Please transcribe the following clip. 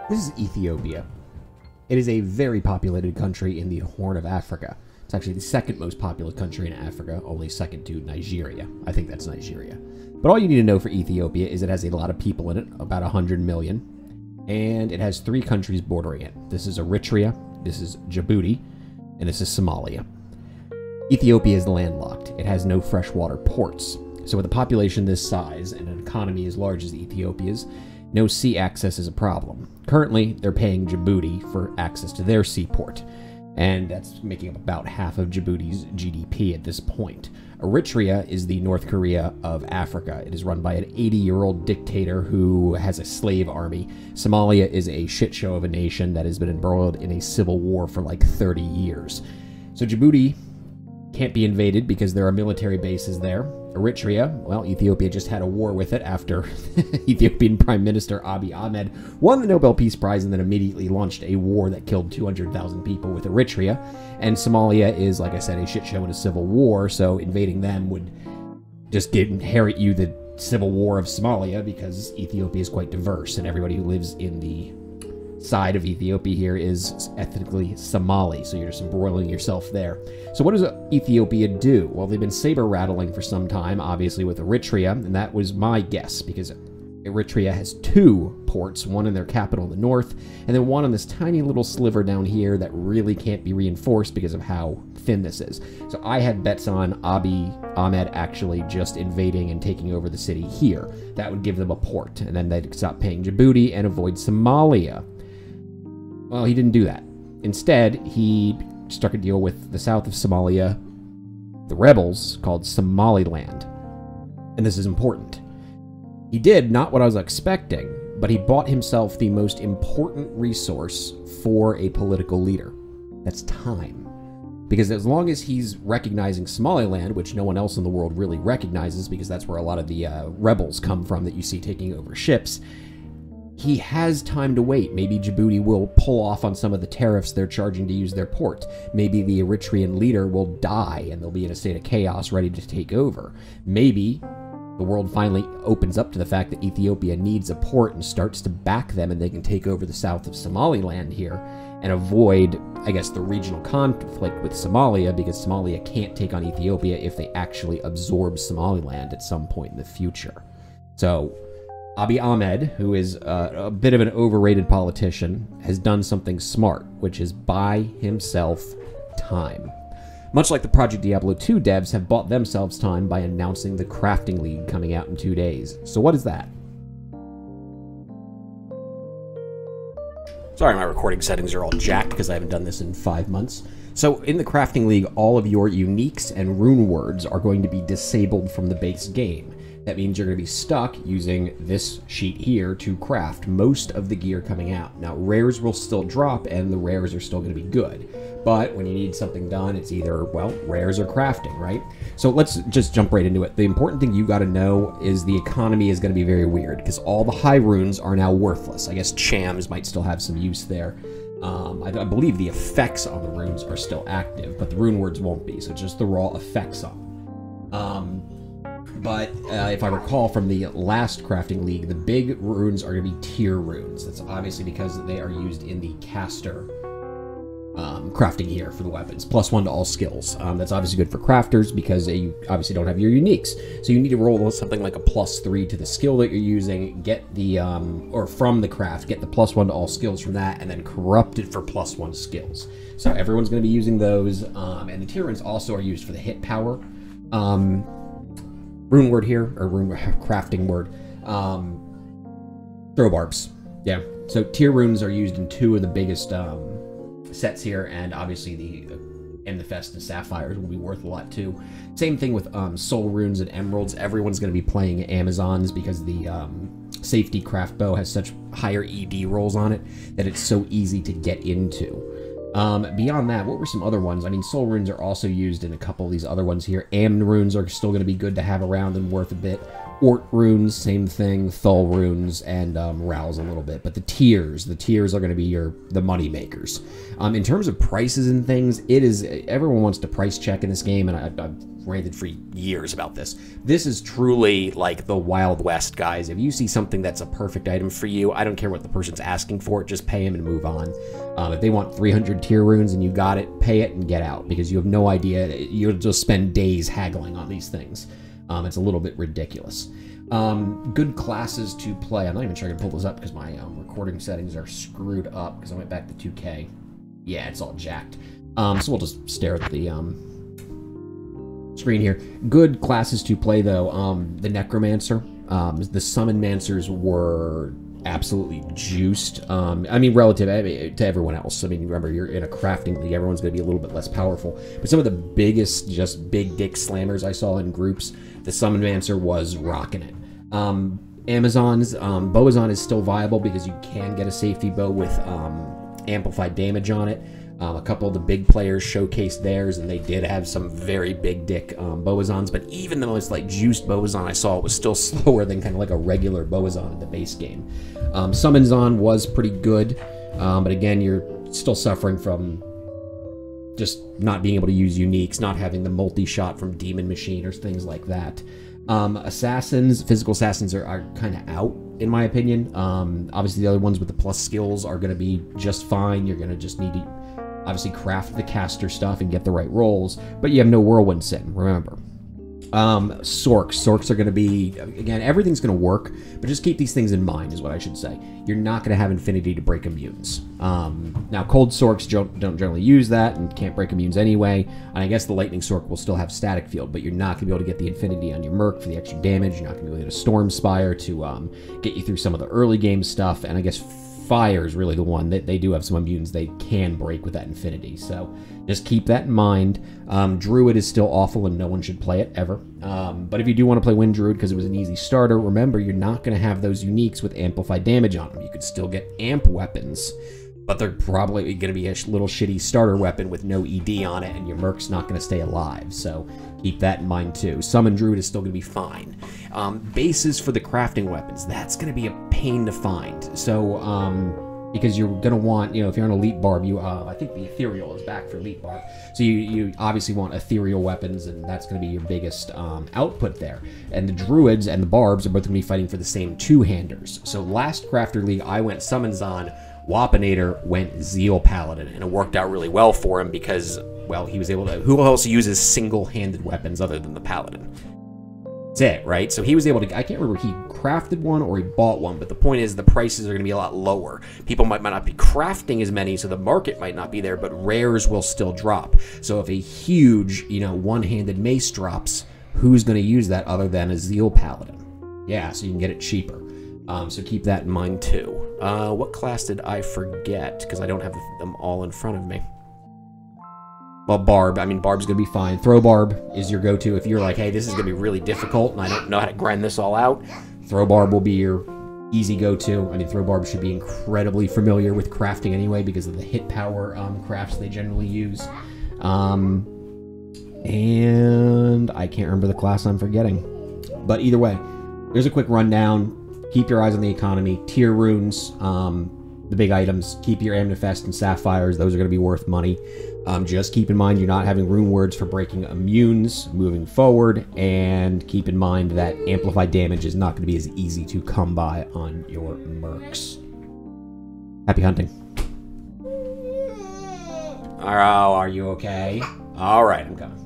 This is Ethiopia. It is a very populated country in the Horn of Africa. It's actually the second most populous country in Africa, only second to Nigeria. I think that's Nigeria. But all you need to know for Ethiopia is it has a lot of people in it, about 100 million, and it has three countries bordering it. This is Eritrea, this is Djibouti, and this is Somalia. Ethiopia is landlocked. It has no freshwater ports. So with a population this size and an economy as large as Ethiopia's, no sea access is a problem. Currently, they're paying Djibouti for access to their seaport, and that's making up about half of Djibouti's GDP at this point. Eritrea is the North Korea of Africa. It is run by an 80-year-old dictator who has a slave army. Somalia is a shit show of a nation that has been embroiled in a civil war for like 30 years. So Djibouti can't be invaded because there are military bases there. Eritrea, well, Ethiopia just had a war with it after Ethiopian Prime Minister Abiy Ahmed won the Nobel Peace Prize and then immediately launched a war that killed 200,000 people with Eritrea. And Somalia is, like I said, a shit show in a civil war, so invading them would just inherit you the civil war of Somalia because Ethiopia is quite diverse and everybody who lives in the side of Ethiopia here is ethnically Somali, so you're just embroiling yourself there. So what does Ethiopia do? Well, they've been saber-rattling for some time, obviously with Eritrea, and that was my guess, because Eritrea has two ports, one in their capital in the north, and then one on this tiny little sliver down here that really can't be reinforced because of how thin this is. So I had bets on Abiy Ahmed actually just invading and taking over the city here. That would give them a port, and then they'd stop paying Djibouti and avoid Somalia. Well, he didn't do that. Instead, he struck a deal with the south of Somalia, the rebels, called Somaliland. And this is important. He did not what I was expecting, but he bought himself the most important resource for a political leader. That's time. Because as long as he's recognizing Somaliland, which no one else in the world really recognizes because that's where a lot of the rebels come from that you see taking over ships, he has time to wait. Maybe Djibouti will pull off on some of the tariffs they're charging to use their port. Maybe the Eritrean leader will die and they'll be in a state of chaos ready to take over. Maybe the world finally opens up to the fact that Ethiopia needs a port and starts to back them and they can take over the south of Somaliland here and avoid, I guess, the regional conflict with Somalia, because Somalia can't take on Ethiopia if they actually absorb Somaliland at some point in the future. So Abiy Ahmed, who is a bit of an overrated politician, has done something smart, which is buy himself time. Much like the Project Diablo 2 devs have bought themselves time by announcing the Crafting League coming out in 2 days. So what is that? Sorry, my recording settings are all jacked because I haven't done this in 5 months. So in the Crafting League, all of your uniques and rune words are going to be disabled from the base game. That means you're going to be stuck using this sheet here to craft most of the gear coming out. Now, rares will still drop, and the rares are still going to be good. But when you need something done, it's either, well, rares or crafting, right? So let's just jump right into it. The important thing you got to know is the economy is going to be very weird, because all the high runes are now worthless. I guess Chams might still have some use there. I believe the effects on the runes are still active, but the rune words won't be, so just the raw effects on them. But if I recall from the last Crafting League, the big runes are going to be tier runes. That's obviously because they are used in the caster crafting here for the weapons. +1 to all skills. That's obviously good for crafters because you obviously don't have your uniques. So you need to roll something like a +3 to the skill that you're using, get the, or from the craft, get the +1 to all skills from that, and then corrupt it for +1 skills. So everyone's going to be using those, and the tier runes also are used for the hit power. Rune word here, or rune crafting word, throw barbs. Yeah, so tier runes are used in 2 of the biggest sets here, and obviously the Amethyst and Sapphires will be worth a lot too. Same thing with soul runes and emeralds. Everyone's going to be playing Amazons because the safety craft bow has such higher ED rolls on it that it's so easy to get into. Beyond that, what were some other ones? I mean, soul runes are also used in a couple of these other ones here. Amn runes are still going to be good to have around and worth a bit. Ort runes, same thing. Thul runes and Rouse a little bit. But the tiers are going to be the money makers. In terms of prices and things, everyone wants to price check in this game, and I've ranted for years about this. This is truly like the Wild West, guys. If you see something that's a perfect item for you, I don't care what the person's asking for it, just pay them and move on. If they want 300 tier runes and you got it, pay it and get out, because you have no idea. You'll just spend days haggling on these things. It's a little bit ridiculous. Good classes to play. I'm not even sure I can pull this up because my recording settings are screwed up because I went back to 2K. Yeah, it's all jacked. So we'll just stare at the screen here. Good classes to play, though. The Necromancer. The Summon Mancers were absolutely juiced. I mean, relative to everyone else. I mean, remember, you're in a crafting league. Everyone's going to be a little bit less powerful. But some of the biggest, just big dick slammers I saw in groups, the Summon Mancer was rocking it. Amazon's Boazon is still viable because you can get a safety bow with amplified damage on it. A couple of the big players showcased theirs, and they did have some very big dick Boazons, but even the most like juiced Boazon I saw was still slower than kind of like a regular Boazon in the base game. Summonzon was pretty good, but again, you're still suffering from just not being able to use uniques, not having the multi-shot from Demon Machine or things like that. Assassins, physical assassins are kind of out, in my opinion. Obviously, the other ones with the plus skills are going to be just fine. You're going to just need to obviously craft the caster stuff and get the right rolls, but you have no Whirlwind Sin, remember. Sorks are going to be, again, everything's going to work, but just keep these things in mind is what I should say. You're not going to have Infinity to break immunes. Now, Cold Sorks don't generally use that and can't break immunes anyway, and I guess the Lightning Sork will still have Static Field, but you're not going to be able to get the Infinity on your Merc for the extra damage. You're not going to be able to get a Storm Spire to get you through some of the early game stuff, and I guess Fire is really the one that they do have some immunes they can break with that Infinity, so just keep that in mind. Druid is still awful and no one should play it ever, but if you do want to play Wind Druid because it was an easy starter, remember you're not going to have those uniques with amplified damage on them. You could still get amp weapons, but they're probably going to be a little shitty starter weapon with no ED on it, and your Merc's not going to stay alive, so keep that in mind too. Summon Druid is still going to be fine. Bases for the crafting weapons, that's going to be a pain to find. So, because you're going to want, if you're on Elite Barb, I think the Ethereal is back for Elite Barb. So you obviously want Ethereal weapons, and that's going to be your biggest output there. And the Druids and the Barbs are both going to be fighting for the same two-handers. So last Crafter League, I went Summonson, Wapinator went Zeal Paladin, and it worked out really well for him because, well, he was able to... Who else uses single-handed weapons other than the Paladin? That's it, right? So he was able to... I can't remember if he crafted one or he bought one, but the point is the prices are going to be a lot lower. People might not be crafting as many, so the market might not be there, but rares will still drop. So if a huge, one-handed mace drops, who's going to use that other than a Zeal Paladin? Yeah, so you can get it cheaper. So keep that in mind too. What class did I forget? Because I don't have them all in front of me. Well, Barb. I mean, Barb's going to be fine. Throw Barb is your go-to. If you're like, hey, this is going to be really difficult and I don't know how to grind this all out, Throw Barb will be your easy go-to. I mean, Throw Barb should be incredibly familiar with crafting anyway because of the hit power crafts they generally use. And I can't remember the class I'm forgetting. But either way, there's a quick rundown. Keep your eyes on the economy. Tier runes, the big items. Keep your Amethyst and Sapphires. Those are going to be worth money. Just keep in mind you're not having rune words for breaking immunes moving forward. And keep in mind that amplified damage is not going to be as easy to come by on your mercs. Happy hunting. Oh, are you okay? All right, I'm coming.